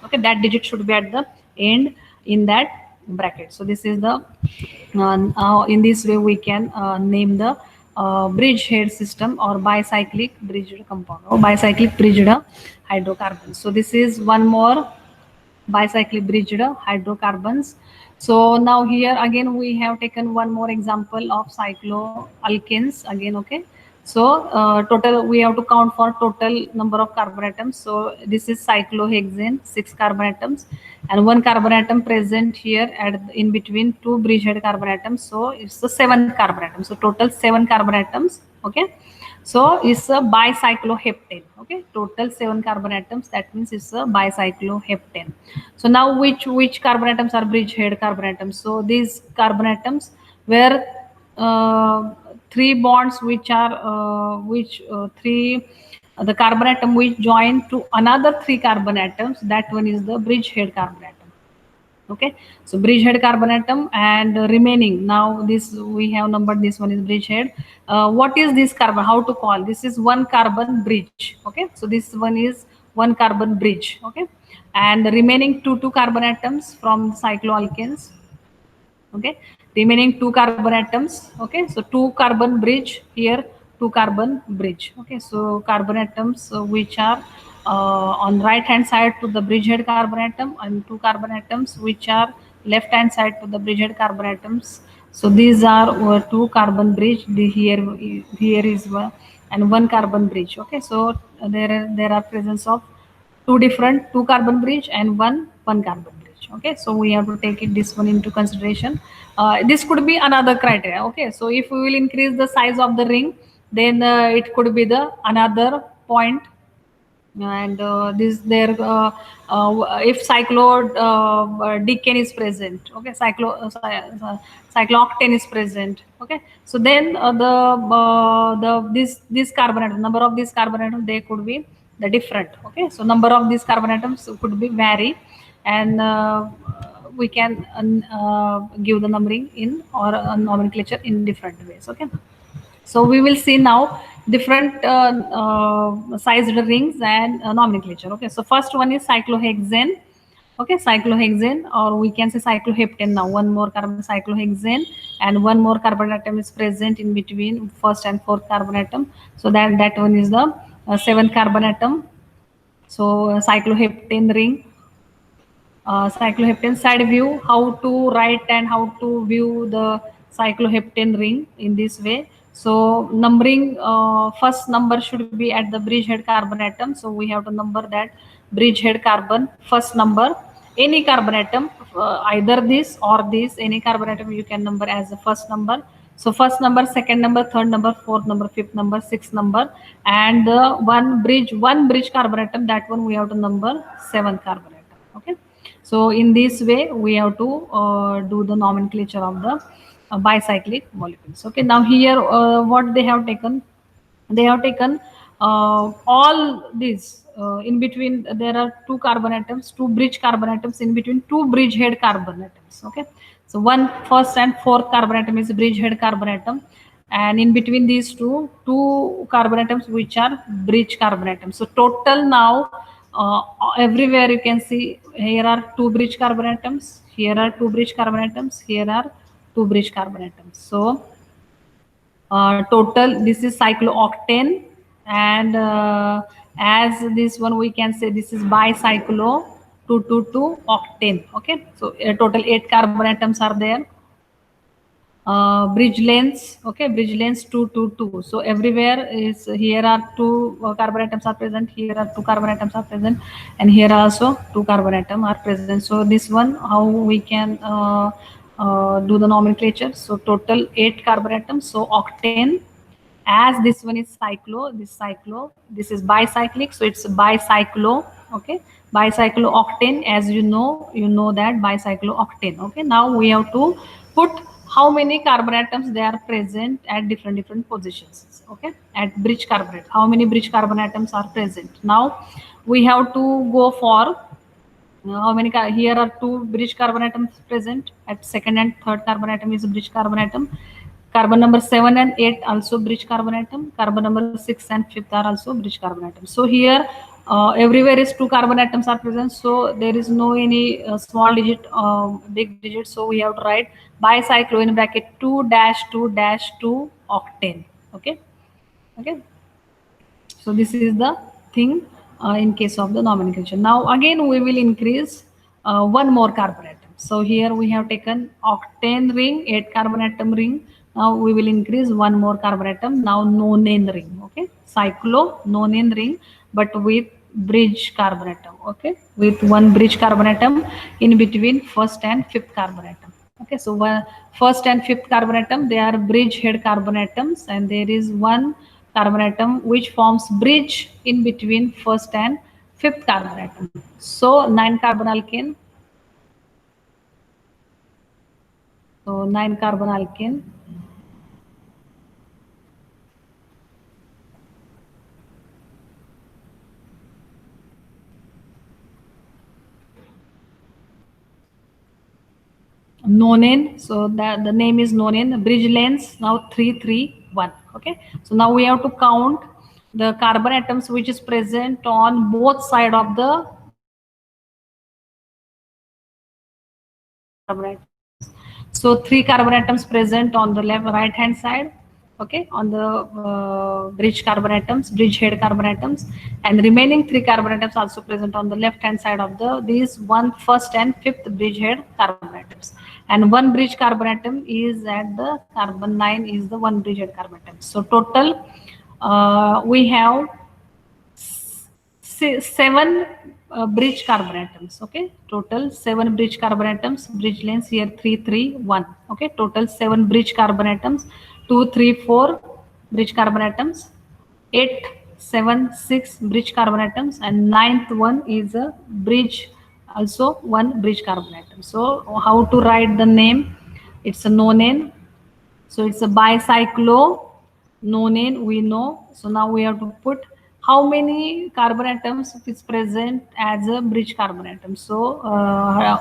Okay, that digit should be at the end in that bracket. So this is the in this way we can name the bridge head system or bicyclic bridged compound or bicyclic bridged hydrocarbons. So this is one more bicyclic bridged hydrocarbons. So now here again we have taken one more example of cycloalkanes again. Okay, so total we have to count for total number of carbon atoms. So this is cyclohexane, 6 carbon atoms, and one carbon atom present here at in between two bridgehead carbon atoms. So it's the seventh carbon atom. So total 7 carbon atoms. Okay, so it's a bicycloheptane. Okay, total 7 carbon atoms. That means it's a bicycloheptane. So now which carbon atoms are bridgehead carbon atoms? So these carbon atoms where three bonds which are three the carbon atom which join to another 3 carbon atoms, that one is the bridgehead carbon atom. Okay, so bridgehead carbon atom and remaining, now this we have numbered, this one is bridgehead. What is this carbon, how to call this? Is one carbon bridge. Okay, so this one is one carbon bridge. Okay, and the remaining two carbon atoms from cycloalkanes. Okay, remaining 2 carbon atoms. Okay, so 2 carbon bridge here, 2 carbon bridge. Okay, so carbon atoms which are on right hand side to the bridgehead carbon atom, and 2 carbon atoms which are left hand side to the bridgehead carbon atoms. So these are 2 carbon bridge. Here is one and 1 carbon bridge. Okay, so there are presence of two carbon bridge and one carbon bridge. Okay, so we have to take it this one into consideration. This could be another criteria. Okay, so if we will increase the size of the ring, then it could be the another point. And this there if cyclodecane is present. Okay, cyclooctane is present. Okay, so then this carbon atom, number of these carbon atoms, they could be the different. Okay, so number of these carbon atoms could be vary, and we can give the numbering in or nomenclature in different ways. Okay, so we will see now different sized rings and nomenclature. Okay, so first one is cyclohexane. Okay, cyclohexane, or we can say cycloheptane. Now one more carbon cyclohexane, and one more carbon atom is present in between first and fourth carbon atom. So that one is the seventh carbon atom. So cycloheptane ring. Cycloheptane side view, how to write and how to view the cycloheptane ring in this way. So numbering, first number should be at the bridgehead carbon atom. So we have to number that bridgehead carbon first number. Any carbon atom, either this or this, any carbon atom you can number as the first number. So first number, second number, third number, fourth number, fifth number, sixth number, and one bridge carbon atom, that one we have to number seventh carbon atom. Okay, so in this way we have to do the nomenclature of the bicyclic molecules. Okay, now here what they have taken, they have taken all these in between there are 2 carbon atoms, 2 bridge carbon atoms in between 2 bridge head carbon atoms. Okay, so one first and fourth carbon atom is bridge head carbon atom, and in between these two carbon atoms which are bridge carbon atoms. So total now everywhere you can see here are 2 bridge carbon atoms, here are 2 bridge carbon atoms, here are 2 bridge carbon atoms. So total this is cyclooctane, and as this one we can say this is bicyclo 222 octane. Okay, so total 8 carbon atoms are there. Bridge lengths, okay, bridge lengths 222. So everywhere is, here are 2 carbon atoms are present, here are 2 carbon atoms are present, and here also 2 carbon atoms are present. So this one how we can do the nomenclature. So total 8 carbon atoms. So octane, as this one is cyclo, this is bicyclic, so it's bicyclo. Okay, bicyclooctane, as you know that bicyclooctane. Okay, now we have to put how many carbon atoms they are present at different positions. Okay, at bridge carbon atom, how many bridge carbon atoms are present. Now we have to go for how many, here are 2 bridge carbon atoms present at second and third carbon atom is a bridge carbon atom. Carbon number 7 and 8 also bridge carbon atom. Carbon number 6 and 5th are also bridge carbon atom. So here everywhere is two carbon atoms are present, so there is no any small digit, big digit, so we have to write bicyclo in bracket 2 dash 2 dash 2 octane. Okay. Okay, so this is the thing in case of the nomenclature. Now again we will increase one more carbon atom. So here we have taken octane ring, 8 carbon atom ring. Now we will increase one more carbon atom. Now nonane ring. Okay, cyclo nonane ring, but with bridge carbon atom. Okay, with one bridge carbon atom in between first and fifth carbon atom. Okay, so first and fifth carbon atom, they are bridge head carbon atoms, and there is one carbon atom which forms bridge in between first and fifth carbon atom. So 9 carbon alkane. So 9 carbon alkane. Nonane. So the name is nonane. Bridge lengths now 331. Okay. So now we have to count the carbon atoms which is present on both side of the carbon atoms. So 3 carbon atoms present on the left right hand side. Okay, on the bridge carbon atoms, bridge head carbon atoms, and remaining 3 carbon atoms also present on the left hand side of the these one first and fifth bridge head carbon atoms, and one bridge carbon atom is at the carbon 9 is the one bridge head carbon atom. So total we have 7 bridge carbon atoms. Okay, total 7 bridge carbon atoms. Bridge lengths here 331. Okay, total 7 bridge carbon atoms. 2 3 4 bridge carbon atoms. 8 7 6 bridge carbon atoms, and ninth one is a bridge, also one bridge carbon atom. So how to write the name? It's a nonane. So it's a bicyclo nonane, we know. So now we have to put how many carbon atoms is present as a bridge carbon atom. So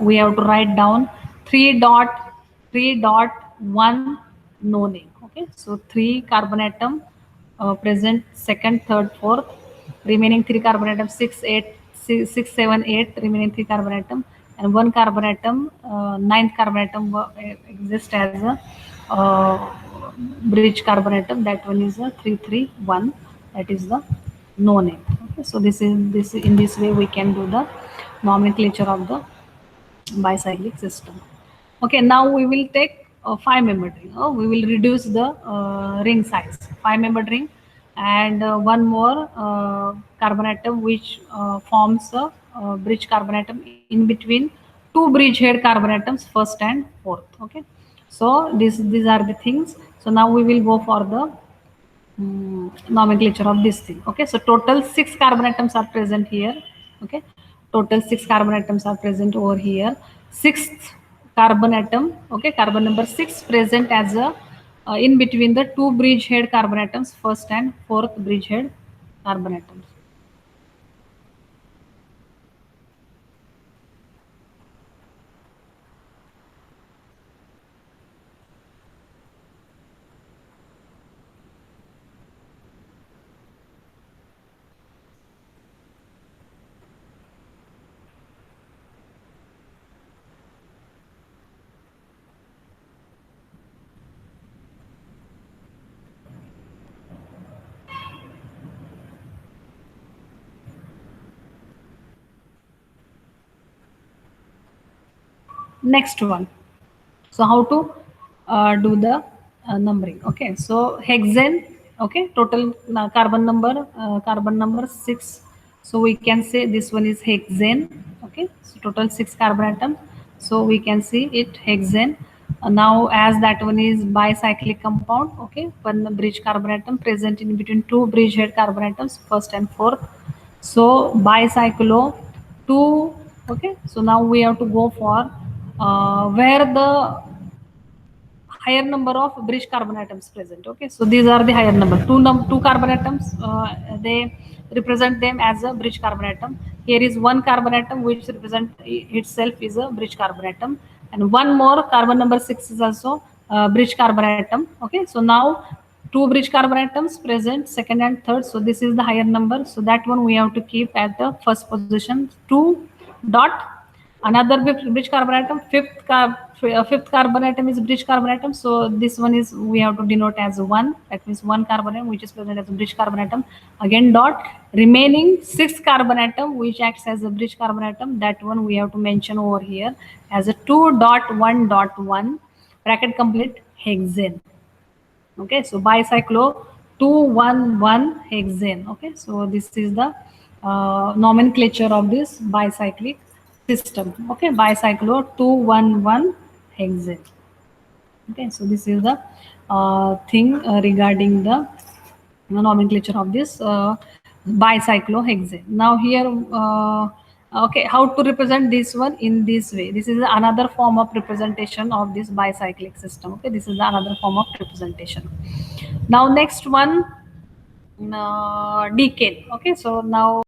we have to write down 3.3.1 nonane. Okay, so 3 carbon atom present second, third, fourth. Remaining 3 carbon atom 6, 8, 6, 7, 8. Remaining 3 carbon atom, and 1 carbon atom, ninth carbon atom exists as a bridge carbon atom. That one is a 331. That is the nonane. Okay, so this in this way we can do the nomenclature of the bicyclic system. Okay, now we will take a 5-membered ring. We will reduce the ring size. 5-membered ring, and one more carbon atom which forms a bridge carbon atom in between two bridge head carbon atoms, first and fourth. Okay, so these are the things. So now we will go for the nomenclature of this thing. Okay, so total 6 carbon atoms are present here. Okay, total 6 carbon atoms are present over here. Sixth carbon atom, okay, carbon number 6 present as a in between the two bridge head carbon atoms, first and fourth bridge head carbon atoms. Next one. So how to do the numbering? Okay, so hexane. Okay, total carbon number 6. So we can say this one is hexane. Okay, so total 6 carbon atom. So we can see it hexane. Now as that one is bicyclic compound. Okay, one bridge carbon atom present in between two bridge head carbon atoms, first and fourth. So bicyclo 2. Okay, so now we have to go for where the higher number of bridge carbon atoms present. Okay, so these are the higher number. Two carbon atoms, they represent them as a bridge carbon atom. Here is one carbon atom which represent itself is a bridge carbon atom, and one more carbon number 6 is also bridge carbon atom. Okay, so now two bridge carbon atoms present, second and third. So this is the higher number. So that one we have to keep at the first position. 2 dot. Another bridge carbon atom, fifth carbon atom is bridge carbon atom. So this one is we have to denote as 1. That means one carbon atom which is present as a bridge carbon atom. Again dot. Remaining sixth carbon atom which acts as a bridge carbon atom. That one we have to mention over here as a 2.1.1 bracket complete hexane. Okay, so bicyclo 211 hexane. Okay, so this is the nomenclature of this bicyclic system. Okay, bicyclo 211 hexane. Okay, so this is the thing regarding the nomenclature of this bicyclohexane. Now here, okay, how to represent this one in this way? This is another form of representation of this bicyclic system. Okay, this is another form of representation. Now next one, decane. Okay, so now